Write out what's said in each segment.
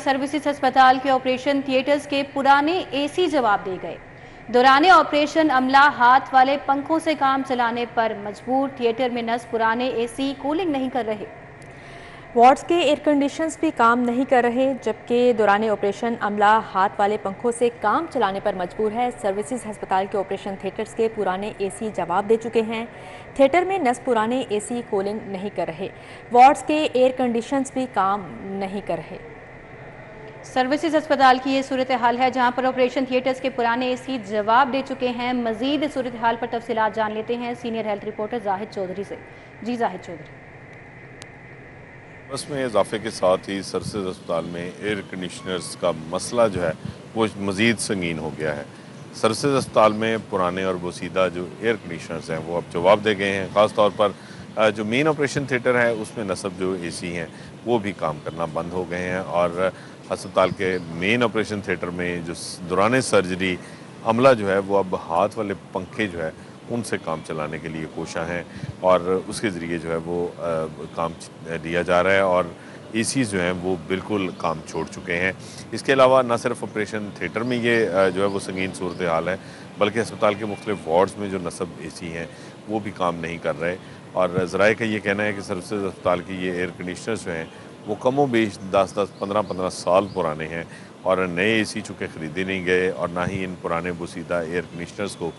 Services अस्पताल के operation theatres के पुराने एसी जवाब दे गए। दौरान ऑपरेशन अमला हाथ वाले पंखों से काम चलाने पर मजबूर। थिएटर में नस पुराने एसी कूलिंग नहीं कर रहे। वार्ड्स के एयर कंडीशंस भी काम नहीं कर रहे, जबकि दौरान ऑपरेशन अमला हाथ वाले पंखों से काम चलाने पर मजबूर है। सर्विसेज अस्पताल के ऑपरेशन थिएटर्स के पुराने एसी जवाब दे चुके हैं। थिएटर में नस पुराने एसी कूलिंग नहीं कर रहे। वार्ड्स के एयर कंडीशंस भी काम नहीं कर रहे। सर्विसेज अस्पताल की ये सूरत हाल है, जहां पर ऑपरेशन थिएटर्स के पुराने एसी जवाब दे चुके हैं। मजीद सूरत हाल पर तफसीलात जान लेते हैं senior health reporter Zahid Chaudhry से। जी जाहिद चौधरी। बस में इजाफे के साथ ही सर्विसेज अस्पताल में एयर कंडीशनर्स का मसला जो है वो मज़ीद संगीन हो गया है। सर्विसेज अस्पताल में पुराने और बोसीदा जो एयर कंडीशनर्स हैं वो अब जवाब दे गए हैं। ख़ास तौर पर जो मेन ऑपरेशन थिएटर है उसमें नस्ब जो एसी हैं वो भी काम करना बंद हो गए हैं और अस्पताल के मेन ऑपरेशन थिएटर में जो दौरान सर्जरी अमला जो है वो अब हाथ वाले पंखे जो है उनसे काम चलाने के लिए कोशिश हैं और उसके ज़रिए जो है वो काम लिया जा रहा है और एसी जो हैं वो बिल्कुल काम छोड़ चुके हैं। इसके अलावा न सिर्फ ऑपरेशन थिएटर में ये जो है वो संगीन सूरत हाल है, बल्कि अस्पताल के मुख्तलिफ वार्ड्स में जो नस्ब एसी हैं वो भी काम नहीं कर रहे और ज़राए का ये कहना है कि सर्विसेज अस्पताल की ये एयर कंडीशनर्स जो हैं वो कमो बेश 10-10, 15-15 साल पुराने हैं और नए एसी चूँकि ख़रीदे नहीं गए और ना ही इन पुराने बोसीदा एयर कंडीशनर्स को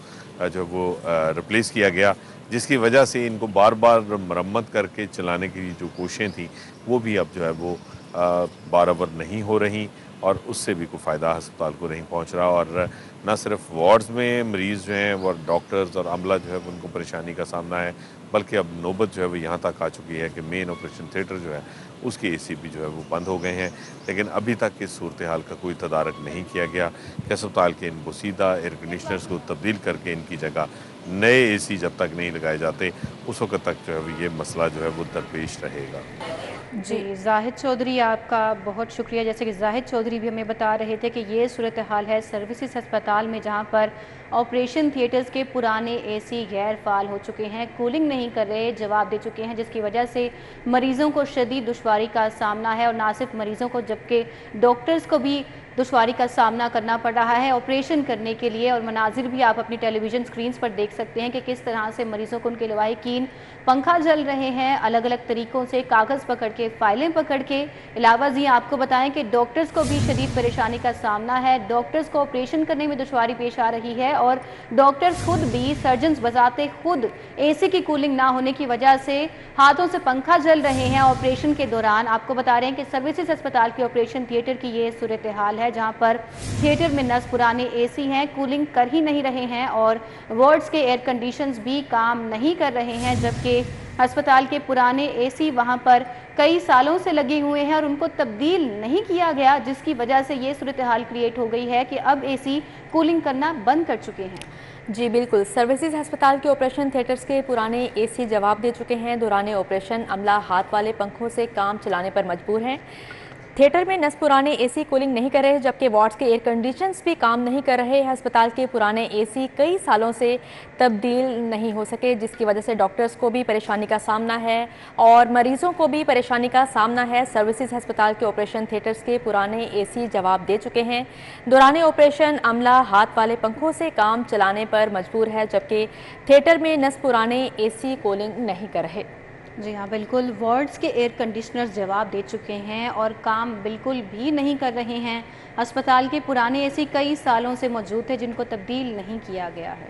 जो वो रिप्लेस किया गया, जिसकी वजह से इनको बार बार मरम्मत करके चलाने की जो कोशिशें थी वो भी अब जो है वो बारआवर नहीं हो रही और उससे भी कोई फ़ायदा अस्पताल को नहीं पहुंच रहा और न सिर्फ वार्ड्स में मरीज़ जो हैं वो डॉक्टर्स और अमला जो है उनको परेशानी का सामना है, बल्कि अब नौबत जो है वो यहाँ तक आ चुकी है कि मेन ऑपरेशन थिएटर जो है उसके एसी भी जो है वो बंद हो गए हैं। लेकिन अभी तक इस सूरत हाल का कोई तदारक नहीं किया गया कि अस्पताल के इन बोसीदा एयर कंडीशनर्स को तब्दील करके इनकी जगह नए एसी जब तक नहीं लगाए जाते उस वक्त तक जो है वो ये मसला जो है वो दरपेश रहेगा। जी जाहिद चौधरी, आपका बहुत शुक्रिया। जैसे कि जाहिद चौधरी भी हमें बता रहे थे कि ये सूरत हाल है सर्विसेज अस्पताल में, जहां पर ऑपरेशन थिएटर्स के पुराने एसी गैर फाल हो चुके हैं, कूलिंग नहीं कर रहे, जवाब दे चुके हैं, जिसकी वजह से मरीज़ों को शदीद दुश्वारी का सामना है और ना सिर्फ मरीज़ों को जबकि डॉक्टर्स को भी दुश्वारी का सामना करना पड़ रहा है ऑपरेशन करने के लिए। और मनाजिर भी आप अपनी टेलीविज़न स्क्रीन्स पर देख सकते हैं कि किस तरह से मरीज़ों को उनके लवाहिकीन पंखा जल रहे हैं, अलग अलग तरीक़ों से कागज़ पकड़ के, फाइलें पकड़ के। अलावा जी आपको बताएं कि डॉक्टर्स को भी शदीद परेशानी का सामना है, डॉक्टर्स को ऑपरेशन करने में दुश्वारी पेश आ रही है और डॉक्टर्स खुद भी, सर्जन्स बजाते खुद एसी की कूलिंग ना होने की वजह से हाथों से पंखा जल रहे हैं ऑपरेशन के दौरान। आपको बता रहे हैं कि सर्विसेज अस्पताल के ऑपरेशन थिएटर की ये सूरत हाल है, जहां पर थिएटर में नस पुराने एसी हैं, कूलिंग कर ही नहीं रहे हैं और वार्ड्स के एयर कंडीशंस भी काम नहीं कर रहे हैं, जबकि अस्पताल के पुराने एसी वहां पर कई सालों से लगे हुए हैं और उनको तब्दील नहीं किया गया, जिसकी वजह से ये सूरत हाल क्रिएट हो गई है कि अब एसी कूलिंग करना बंद कर चुके हैं। जी बिल्कुल, सर्विसेज अस्पताल के ऑपरेशन थिएटर्स के पुराने एसी जवाब दे चुके हैं। दौरान ऑपरेशन अमला हाथ वाले पंखों से काम चलाने पर मजबूर हैं। थिएटर में नस पुराने एसी कूलिंग नहीं कर रहे, जबकि वार्ड्स के एयर कंडीशंस भी काम नहीं कर रहे हैं। अस्पताल के पुराने एसी कई सालों से तब्दील नहीं हो सके, जिसकी वजह से डॉक्टर्स को भी परेशानी का सामना है और मरीजों को भी परेशानी का सामना है। सर्विसेज अस्पताल के ऑपरेशन थिएटर्स के पुराने एसी जवाब दे चुके हैं। दौरान ऑपरेशन अमला हाथ वाले पंखों से काम चलाने पर मजबूर है, जबकि थिएटर में नस पुराने एसी कूलिंग नहीं कर रहे। जी हाँ बिल्कुल, वार्ड्स के एयर कंडीशनर्स जवाब दे चुके हैं और काम बिल्कुल भी नहीं कर रहे हैं। अस्पताल के पुराने एसी कई सालों से मौजूद थे, जिनको तब्दील नहीं किया गया है।